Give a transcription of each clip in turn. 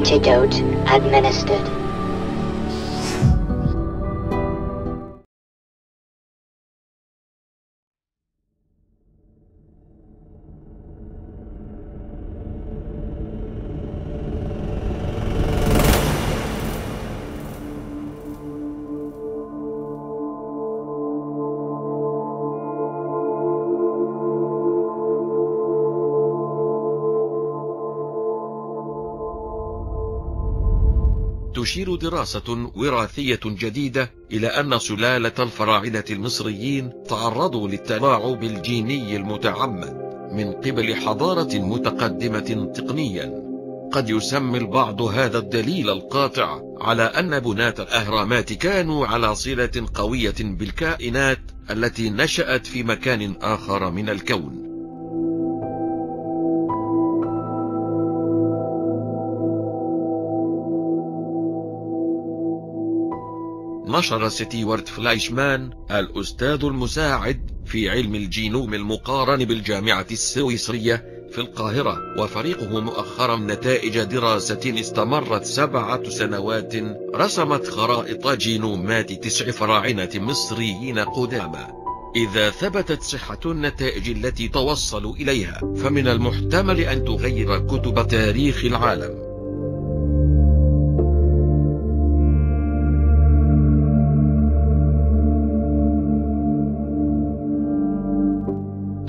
Antidote administered. تشير دراسة وراثية جديدة إلى أن سلالة الفراعنة المصريين تعرضوا للتلاعب الجيني المتعمد من قبل حضارة متقدمة تقنيا. قد يسمي البعض هذا الدليل القاطع على أن بناة الأهرامات كانوا على صلة قوية بالكائنات التي نشأت في مكان آخر من الكون. نشر ستيوارت فلايشمان الأستاذ المساعد في علم الجينوم المقارن بالجامعة السويسرية في القاهرة وفريقه مؤخرا نتائج دراسة استمرت 7 سنوات رسمت خرائط جينومات 9 فراعنة مصريين قدامى. إذا ثبتت صحة النتائج التي توصلوا إليها فمن المحتمل أن تغير كتب تاريخ العالم.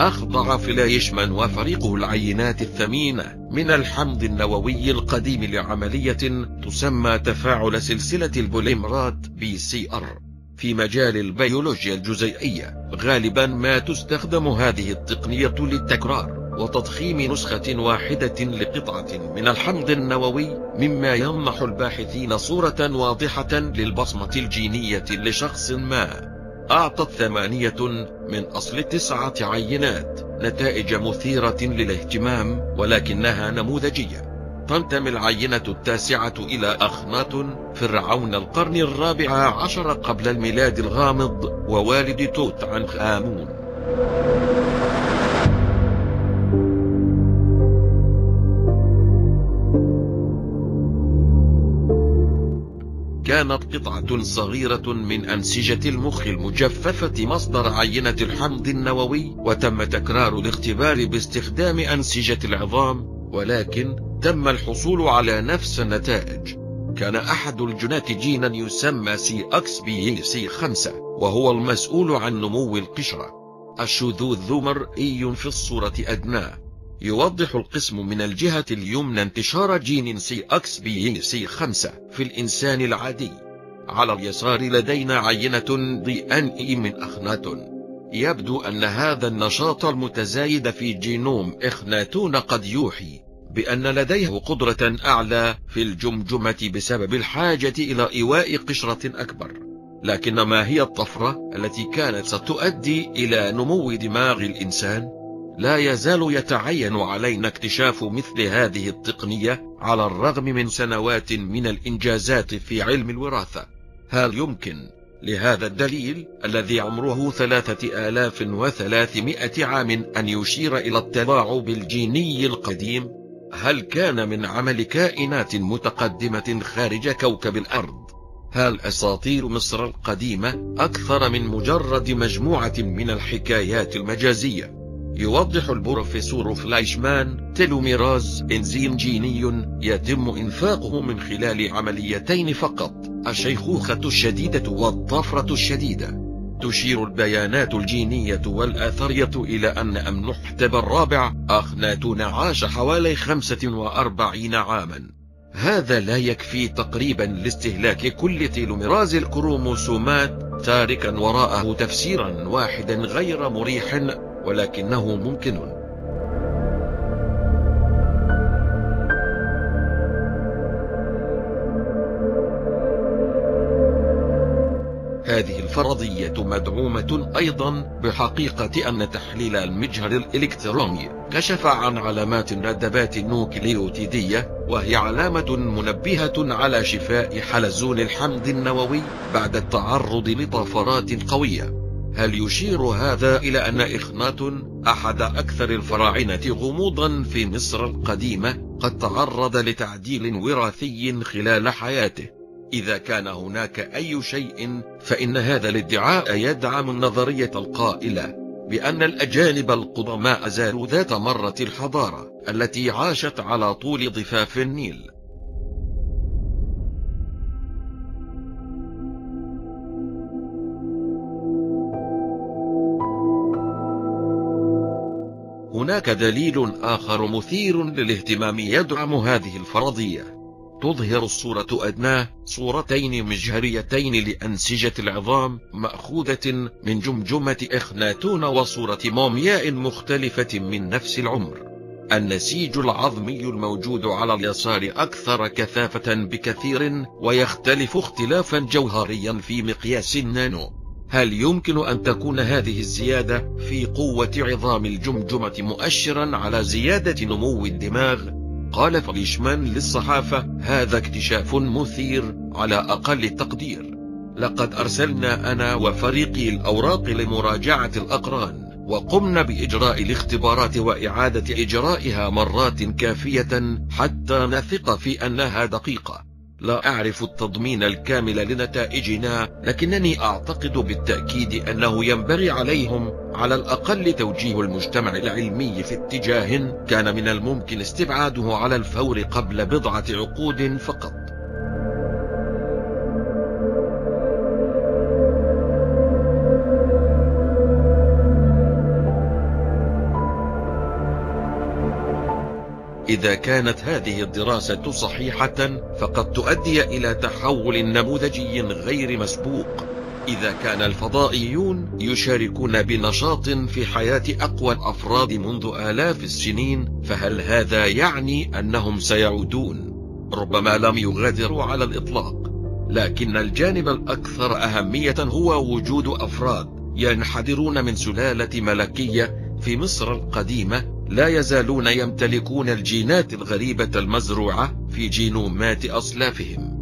أخضع فلايشمان وفريقه العينات الثمينة من الحمض النووي القديم لعملية تسمى تفاعل سلسلة البوليمرات BCR في مجال البيولوجيا الجزيئية. غالبا ما تستخدم هذه التقنية للتكرار وتضخيم نسخة واحدة لقطعة من الحمض النووي، مما يمنح الباحثين صورة واضحة للبصمة الجينية لشخص ما. أعطت 8 من أصل 9 عينات نتائج مثيرة للاهتمام ولكنها نموذجية. تنتمي العينة التاسعة إلى أخناتون فرعون القرن 14 قبل الميلاد الغامض ووالد توت عنخ آمون. كانت قطعة صغيرة من أنسجة المخ المجففة مصدر عينة الحمض النووي، وتم تكرار الاختبار باستخدام أنسجة العظام، ولكن تم الحصول على نفس النتائج. كان أحد الجينات جينا يسمى CXBC5 وهو المسؤول عن نمو القشرة. الشذوذ مرئي في الصورة أدناه. يوضح القسم من الجهة اليمنى انتشار جين CXBC5 في الإنسان العادي. على اليسار لدينا عينة DNA من أخناتون. يبدو أن هذا النشاط المتزايد في جينوم إخناتون قد يوحي بأن لديه قدرة أعلى في الجمجمة بسبب الحاجة إلى إيواء قشرة أكبر. لكن ما هي الطفرة التي كانت ستؤدي إلى نمو دماغ الإنسان؟ لا يزال يتعين علينا اكتشاف مثل هذه التقنية على الرغم من سنوات من الإنجازات في علم الوراثة. هل يمكن لهذا الدليل الذي عمره 3300 عام أن يشير إلى التلاعب الجيني القديم؟ هل كان من عمل كائنات متقدمة خارج كوكب الأرض؟ هل أساطير مصر القديمة أكثر من مجرد مجموعة من الحكايات المجازية؟ يوضح البروفيسور فلايشمان تيلوميراز إنزيم جيني يتم إنفاقه من خلال عمليتين فقط: الشيخوخة الشديدة والطفرة الشديدة. تشير البيانات الجينية والآثرية إلى أن أمنحتب الرابع أخناتون عاش حوالي 45 عاما. هذا لا يكفي تقريبا لاستهلاك كل تيلوميراز الكروموسومات، تاركا وراءه تفسيرا واحدا غير مريح ولكنه ممكن. هذه الفرضية مدعومة أيضا بحقيقة أن تحليل المجهر الإلكتروني كشف عن علامات الندبات النوكليوتيدية، وهي علامة منبهة على شفاء حلزون الحمض النووي بعد التعرض لطفرات قوية. هل يشير هذا إلى أن إخناتون أحد أكثر الفراعنة غموضا في مصر القديمة؟ قد تعرض لتعديل وراثي خلال حياته. إذا كان هناك أي شيء فإن هذا الادعاء يدعم النظرية القائلة بأن الأجانب القدماء زاروا ذات مرة الحضارة التي عاشت على طول ضفاف النيل. هناك دليل آخر مثير للاهتمام يدعم هذه الفرضية. تظهر الصورة أدناه صورتين مجهريتين لأنسجة العظام مأخوذة من جمجمة إخناتون وصورة مومياء مختلفة من نفس العمر. النسيج العظمي الموجود على اليسار أكثر كثافة بكثير ويختلف اختلافا جوهريا في مقياس النانو. هل يمكن أن تكون هذه الزيادة في قوة عظام الجمجمة مؤشرا على زيادة نمو الدماغ؟ قال فليشمان للصحافة: هذا اكتشاف مثير على أقل التقدير. لقد أرسلنا أنا وفريقي الأوراق لمراجعة الأقران، وقمنا بإجراء الاختبارات وإعادة إجرائها مرات كافية حتى نثق في أنها دقيقة. لا أعرف التضمين الكامل لنتائجنا، لكنني أعتقد بالتأكيد أنه ينبغي عليهم على الأقل توجيه المجتمع العلمي في اتجاه كان من الممكن استبعاده على الفور قبل بضعة عقود فقط. إذا كانت هذه الدراسة صحيحة فقد تؤدي إلى تحول نموذجي غير مسبوق. إذا كان الفضائيون يشاركون بنشاط في حياة أقوى الأفراد منذ آلاف السنين، فهل هذا يعني أنهم سيعودون؟ ربما لم يغادروا على الإطلاق، لكن الجانب الأكثر أهمية هو وجود أفراد ينحدرون من سلالة ملكية في مصر القديمة لا يزالون يمتلكون الجينات الغريبة المزروعة في جينومات أصلافهم.